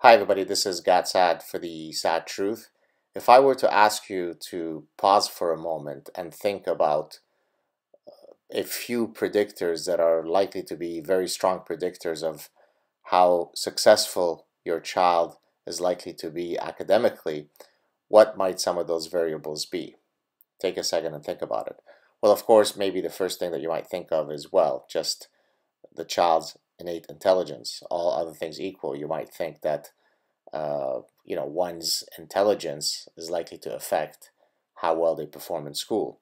Hi everybody, this is Saad for the Sad Truth. If I were to ask you to pause for a moment and think about a few predictors that are likely to be very strong predictors of how successful your child is likely to be academically, what might some of those variables be? Take a second and think about it. Well, of course, maybe the first thing that you might think of is, well, just the child's innate intelligence. All other things equal, you might think that one's intelligence is likely to affect how well they perform in school.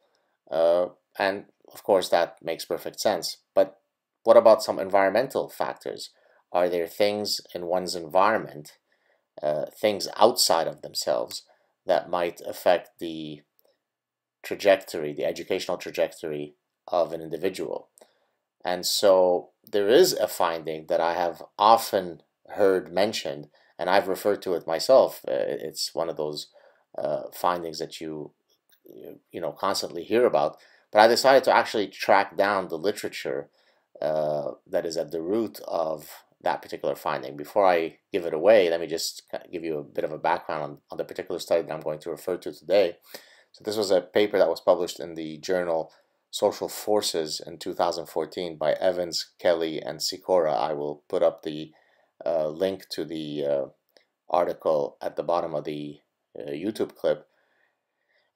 And of course, that makes perfect sense. But what about some environmental factors? Are there things in one's environment, things outside of themselves, that might affect the trajectory, the educational trajectory of an individual? And so there is a finding that I have often heard mentioned, and I've referred to it myself. It's one of those findings that you constantly hear about. But I decided to actually track down the literature that is at the root of that particular finding. Before I give it away, let me just give you a bit of a background on the particular study that I'm going to refer to today. So this was a paper that was published in the journal Social Forces in 2014 by Evans, Kelly, and Sikora. I will put up the link to the article at the bottom of the YouTube clip.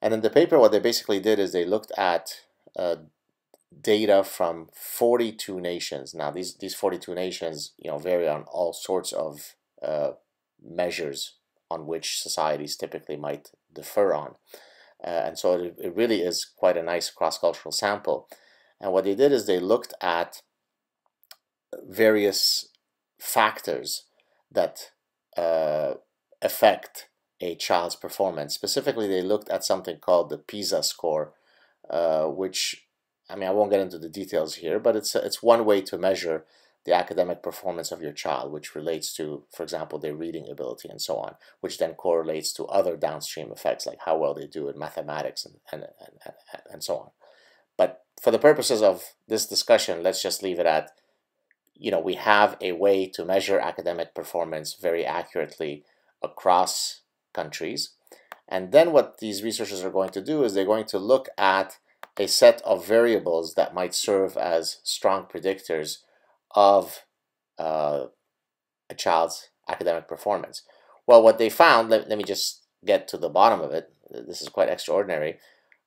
And in the paper, what they basically did is they looked at data from 42 nations. Now, these 42 nations, vary on all sorts of measures on which societies typically might differ on. And so it really is quite a nice cross-cultural sample. And what they did is they looked at various factors that affect a child's performance. Specifically, they looked at something called the PISA score, which, I won't get into the details here, but it's one way to measure the academic performance of your child, which relates to, for example, their reading ability and so on, which then correlates to other downstream effects like how well they do in mathematics and so on. But for the purposes of this discussion, let's just leave it at, we have a way to measure academic performance very accurately across countries. And then what these researchers are going to do is they're going to look at a set of variables that might serve as strong predictors of a child's academic performance. Well, what they found, let me just get to the bottom of it. This is quite extraordinary.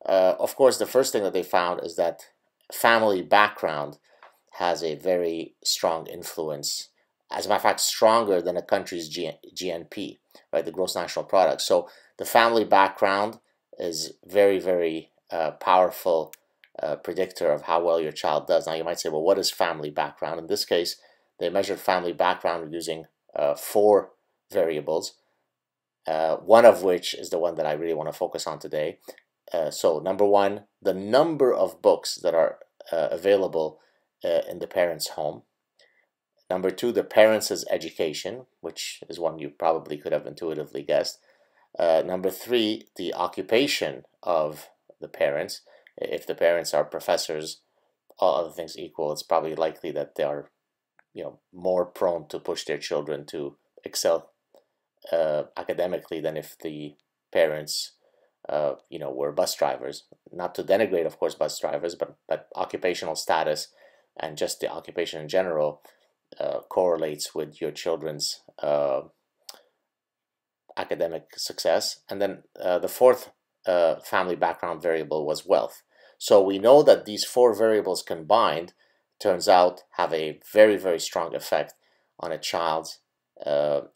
Of course, the first thing that they found is that family background has a very strong influence. As a matter of fact, stronger than a country's GNP, right, the gross national product. So the family background is very, very powerful predictor of how well your child does. Now you might say, well, what is family background? In this case, they measured family background using 4 variables, one of which is the one that I really want to focus on today. So number 1, the number of books that are available in the parent's home. Number 2, the parents' education, which is one you probably could have intuitively guessed. Number 3, the occupation of the parents. If the parents are professors, all other things equal, it's probably likely that they are, more prone to push their children to excel academically than if the parents, were bus drivers. Not to denigrate, of course, bus drivers, but occupational status and just the occupation in general correlates with your children's academic success. And then the 4th family background variable was wealth. So we know that these 4 variables combined, turns out, have a very, very strong effect on a child's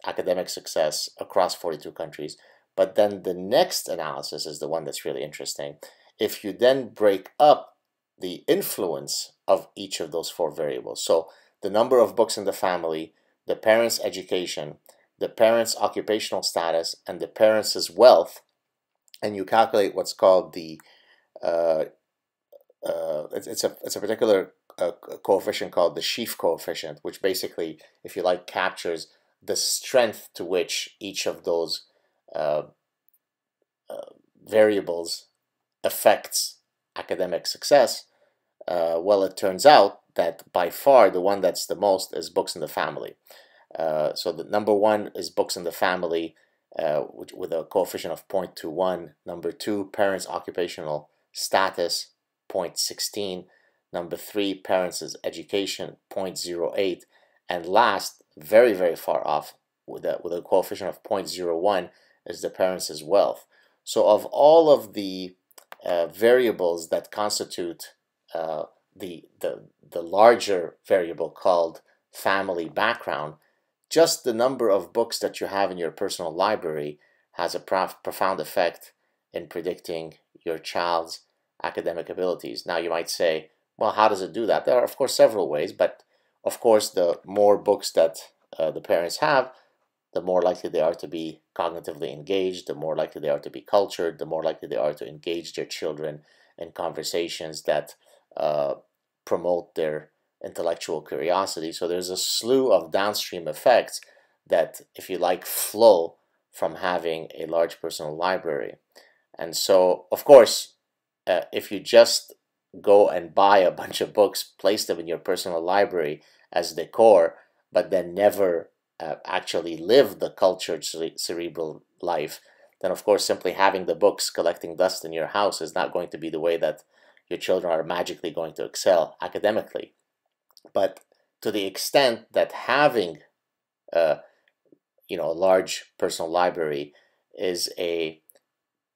academic success across 42 countries. But then the next analysis is the one that's really interesting. If you then break up the influence of each of those 4 variables, so the number of books in the family, the parents' education, the parents' occupational status, and the parents' wealth, and you calculate what's called the it's a particular coefficient called the sheaf coefficient, which basically, if you like, captures the strength to which each of those variables affects academic success. Well, it turns out that by far the one that's the most is books in the family. So the number one is books in the family, with a coefficient of 0.21. Number two, parents' occupational status, 0.16. Number three, parents' education, 0.08. And last, very, very far off, with a coefficient of 0.01, is the parents' wealth. So of all of the variables that constitute the larger variable called family background, just the number of books that you have in your personal library has a profound effect in predicting your child's academic abilities. Now you might say, well, how does it do that? There are, of course, several ways, but of course, the more books that the parents have, the more likely they are to be cognitively engaged, the more likely they are to be cultured, the more likely they are to engage their children in conversations that promote their intellectual curiosity. So there's a slew of downstream effects that, if you like, flow from having a large personal library. And so, of course, if you just go and buy a bunch of books, place them in your personal library as decor, but then never actually live the cultured cerebral life, then of course simply having the books collecting dust in your house is not going to be the way that your children are magically going to excel academically. But to the extent that having a large personal library is a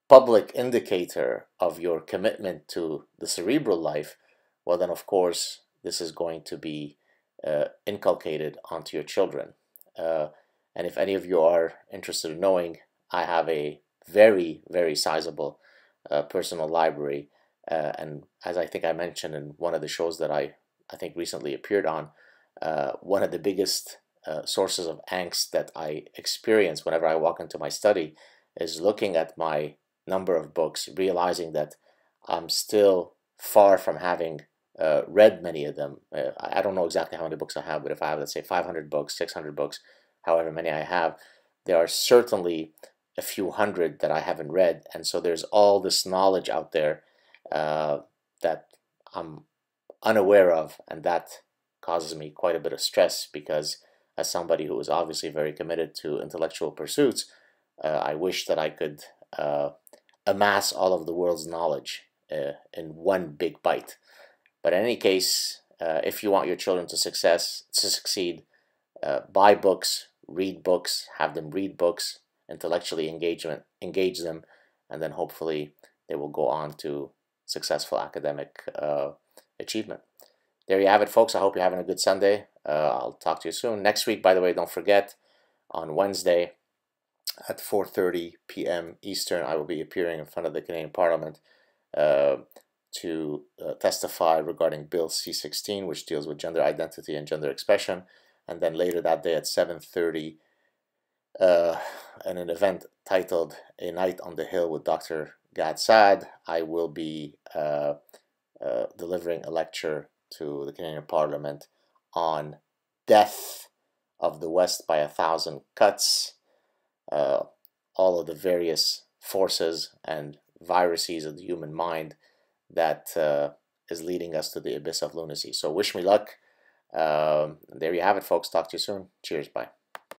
public indicator of your commitment to the cerebral life, well then of course this is going to be inculcated onto your children. And if any of you are interested in knowing, I have a very, very sizable personal library. And as I think I mentioned in one of the shows that I think recently appeared on, one of the biggest sources of angst that I experience whenever I walk into my study is looking at my number of books, realizing that I'm still far from having read many of them. I don't know exactly how many books I have, but if I have, let's say, 500 books, 600 books, however many I have, there are certainly a few hundred that I haven't read. And so there's all this knowledge out there that I'm unaware of, and that causes me quite a bit of stress, because as somebody who is obviously very committed to intellectual pursuits, I wish that I could amass all of the world's knowledge in one big bite. But in any case, if you want your children to succeed, buy books, read books, have them read books, intellectually engage them, and then hopefully they will go on to successful academic achievement. There you have it, folks. I hope you're having a good Sunday. I'll talk to you soon. Next week, by the way, don't forget, on Wednesday at 4:30 p.m. Eastern, I will be appearing in front of the Canadian Parliament to testify regarding Bill C-16, which deals with gender identity and gender expression. And then later that day at 7:30, in an event titled A Night on the Hill with Dr. Saad, I will be delivering a lecture to the Canadian Parliament on Death of the West by 1,000 Cuts, all of the various forces and viruses of the human mind that is leading us to the abyss of lunacy. So wish me luck. There you have it, folks. Talk to you soon. Cheers. Bye.